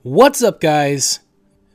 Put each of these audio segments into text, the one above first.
What's up, guys?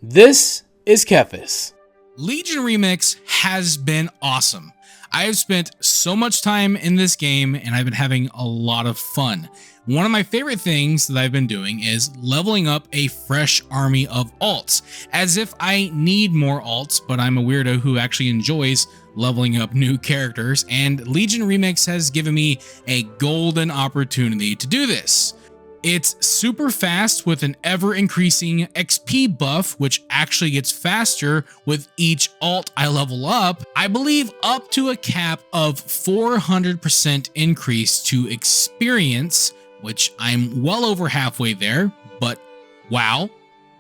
This is Kephas. Legion Remix has been awesome. I have spent so much time in this game and I've been having a lot of fun. One of my favorite things that I've been doing is leveling up a fresh army of alts, as if I need more alts, but I'm a weirdo who actually enjoys leveling up new characters, and Legion Remix has given me a golden opportunity to do this. It's super fast with an ever-increasing XP buff, which actually gets faster with each alt I level up. I believe up to a cap of 400% increase to experience, which I'm well over halfway there, but wow.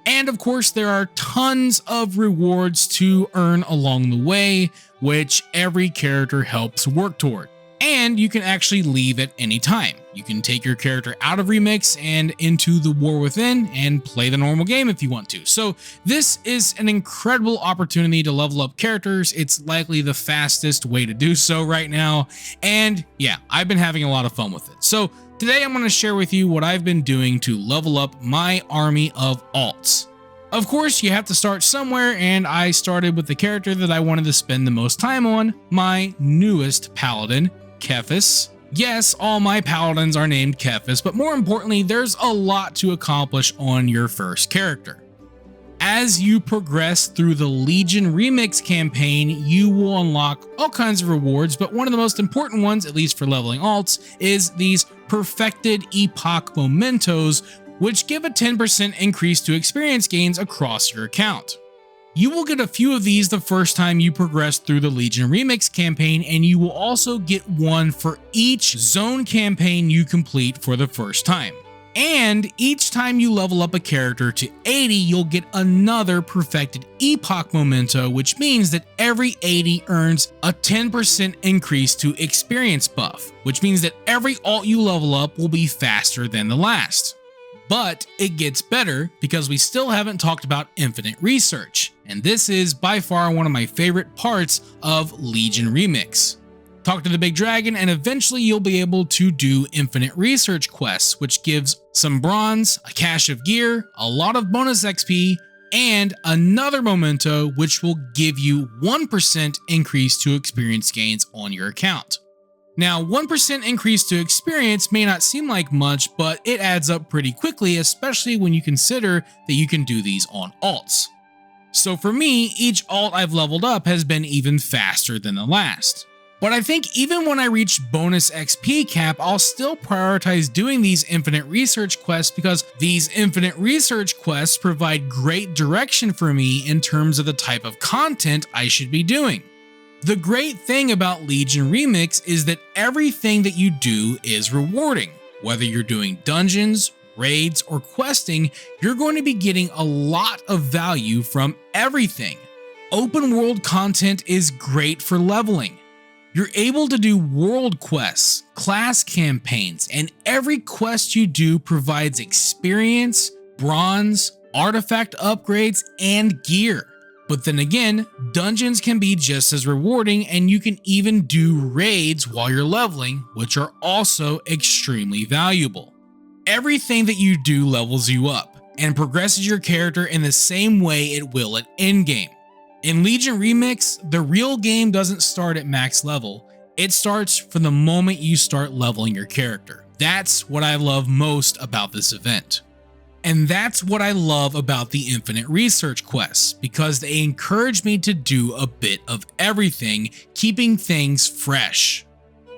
And of course, there are tons of rewards to earn along the way, which every character helps work toward. And you can actually leave at any time. You can take your character out of Remix and into the War Within and play the normal game if you want to. So this is an incredible opportunity to level up characters. It's likely the fastest way to do so right now. And yeah, I've been having a lot of fun with it. So today I'm going to share with you what I've been doing to level up my army of alts. Of course, you have to start somewhere, and I started with the character that I wanted to spend the most time on, my newest paladin, Kephas. Yes, all my paladins are named Kephas, but more importantly, there's a lot to accomplish on your first character. As you progress through the Legion Remix campaign, you will unlock all kinds of rewards, but one of the most important ones, at least for leveling alts, is these perfected epoch mementos, which give a 10% increase to experience gains across your account. You will get a few of these the first time you progress through the Legion Remix campaign, and you will also get one for each zone campaign you complete for the first time. And each time you level up a character to 80, you'll get another perfected epoch memento, which means that every 80 earns a 10% increase to experience buff, which means that every alt you level up will be faster than the last. But it gets better because we still haven't talked about infinite research, and this is by far one of my favorite parts of Legion Remix. Talk to the big dragon and eventually you'll be able to do infinite research quests, which gives some bronze, a cache of gear, a lot of bonus XP, and another memento which will give you 1% increase to experience gains on your account. Now, 1% increase to experience may not seem like much, but it adds up pretty quickly, especially when you consider that you can do these on alts. So for me, each alt I've leveled up has been even faster than the last. But I think even when I reach bonus XP cap, I'll still prioritize doing these infinite research quests because these infinite research quests provide great direction for me in terms of the type of content I should be doing. The great thing about Legion Remix is that everything that you do is rewarding. Whether you're doing dungeons, raids, or questing, you're going to be getting a lot of value from everything. Open world content is great for leveling. You're able to do world quests, class campaigns, and every quest you do provides experience, bronze, artifact upgrades, and gear. But then again, dungeons can be just as rewarding, and you can even do raids while you're leveling, which are also extremely valuable. Everything that you do levels you up and progresses your character in the same way it will at endgame. In Legion Remix, the real game doesn't start at max level, it starts from the moment you start leveling your character. That's what I love most about this event. And that's what I love about the infinite research quests, because they encourage me to do a bit of everything, keeping things fresh.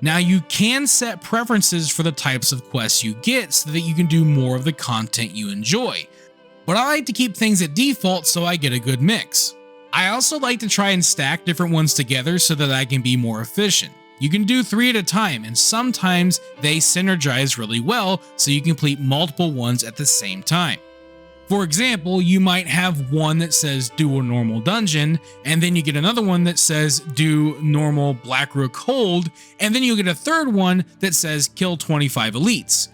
Now, you can set preferences for the types of quests you get so that you can do more of the content you enjoy, but I like to keep things at default so I get a good mix. I also like to try and stack different ones together so that I can be more efficient. You can do 3 at a time, and sometimes they synergize really well so you can complete multiple ones at the same time. For example, you might have one that says do a normal dungeon, and then you get another one that says do normal Blackrook hold, and then you get a third one that says kill 25 elites.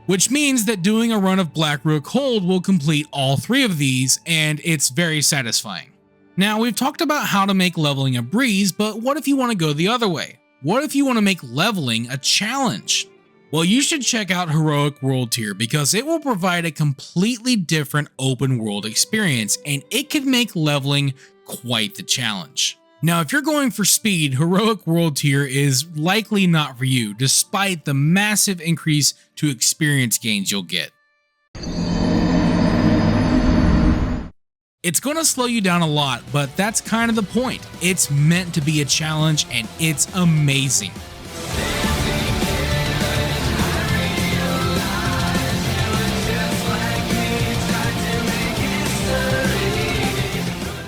Which means that doing a run of Blackrook hold will complete all 3 of these, and it's very satisfying. Now, we've talked about how to make leveling a breeze, but what if you want to go the other way? What if you want to make leveling a challenge? Well, you should check out Heroic World Tier because it will provide a completely different open world experience, and it can make leveling quite the challenge. Now, if you're going for speed, Heroic World Tier is likely not for you, despite the massive increase to experience gains you'll get. It's going to slow you down a lot, but that's kind of the point. It's meant to be a challenge, and it's amazing.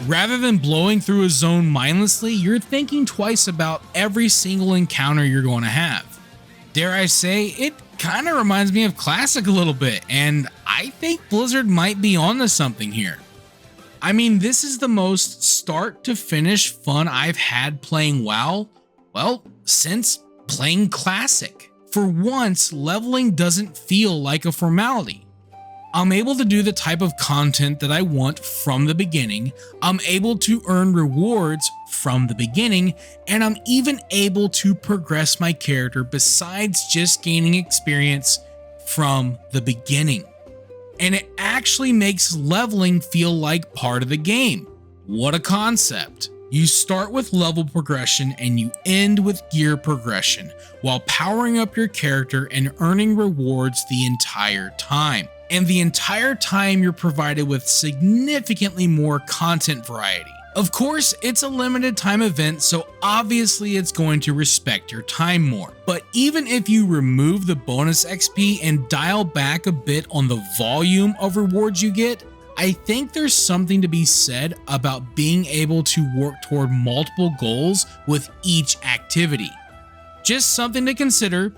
Rather than blowing through a zone mindlessly, you're thinking twice about every single encounter you're going to have. Dare I say, it kind of reminds me of Classic a little bit, and I think Blizzard might be onto something here. I mean, this is the most start to finish fun I've had playing WoW, well, since playing Classic. For once, leveling doesn't feel like a formality. I'm able to do the type of content that I want from the beginning, I'm able to earn rewards from the beginning, and I'm even able to progress my character besides just gaining experience from the beginning. And it actually makes leveling feel like part of the game. What a concept! You start with level progression and you end with gear progression, while powering up your character and earning rewards the entire time. And the entire time you're provided with significantly more content variety. Of course, it's a limited time event, so obviously it's going to respect your time more. But even if you remove the bonus XP and dial back a bit on the volume of rewards you get, I think there's something to be said about being able to work toward multiple goals with each activity. Just something to consider,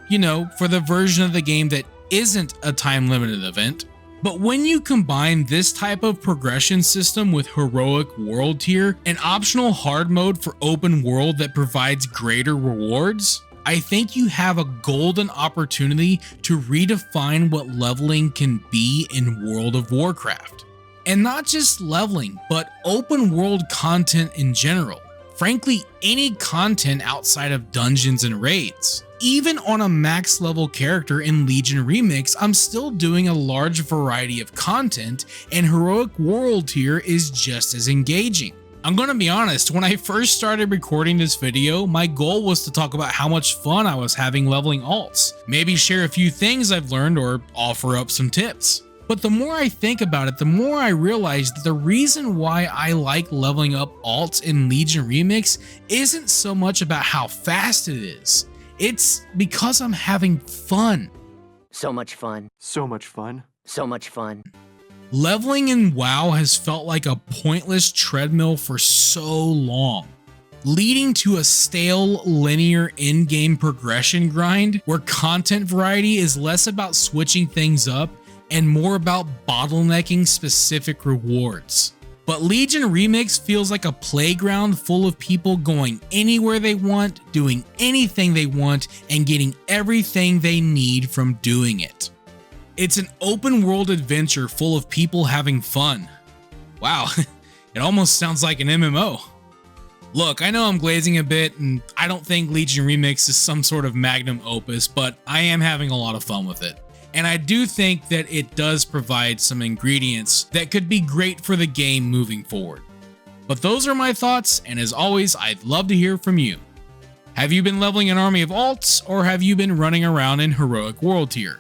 for the version of the game that isn't a time-limited event. But when you combine this type of progression system with Heroic World Tier, an optional hard mode for open world that provides greater rewards, I think you have a golden opportunity to redefine what leveling can be in World of Warcraft. And not just leveling, but open world content in general. Frankly, any content outside of dungeons and raids. Even on a max level character in Legion Remix, I'm still doing a large variety of content, and Heroic World Tier is just as engaging. I'm gonna be honest, when I first started recording this video, my goal was to talk about how much fun I was having leveling alts, maybe share a few things I've learned or offer up some tips. But the more I think about it, the more I realize that the reason why I like leveling up alts in Legion Remix isn't so much about how fast it is. It's because I'm having fun. So much fun. So much fun. So much fun. Leveling in WoW has felt like a pointless treadmill for so long, leading to a stale linear in-game progression grind where content variety is less about switching things up and more about bottlenecking specific rewards. But Legion Remix feels like a playground full of people going anywhere they want, doing anything they want, and getting everything they need from doing it. It's an open world adventure full of people having fun. Wow, it almost sounds like an MMO. Look, I know I'm glazing a bit, and I don't think Legion Remix is some sort of magnum opus, but I am having a lot of fun with it. And I do think that it does provide some ingredients that could be great for the game moving forward. But those are my thoughts, and as always, I'd love to hear from you. Have you been leveling an army of alts, or have you been running around in Heroic World Tier?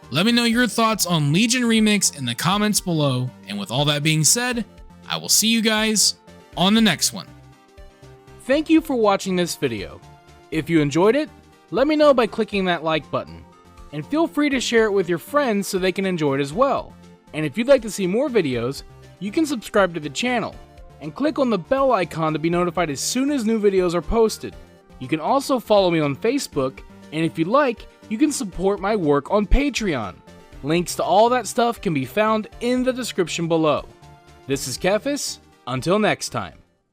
Let me know your thoughts on Legion Remix in the comments below, and with all that being said, I will see you guys on the next one. Thank you for watching this video. If you enjoyed it, let me know by clicking that like button. And feel free to share it with your friends so they can enjoy it as well. And if you'd like to see more videos, you can subscribe to the channel and click on the bell icon to be notified as soon as new videos are posted. You can also follow me on Facebook, and if you'd like, you can support my work on Patreon. Links to all that stuff can be found in the description below. This is Kephas. Until next time.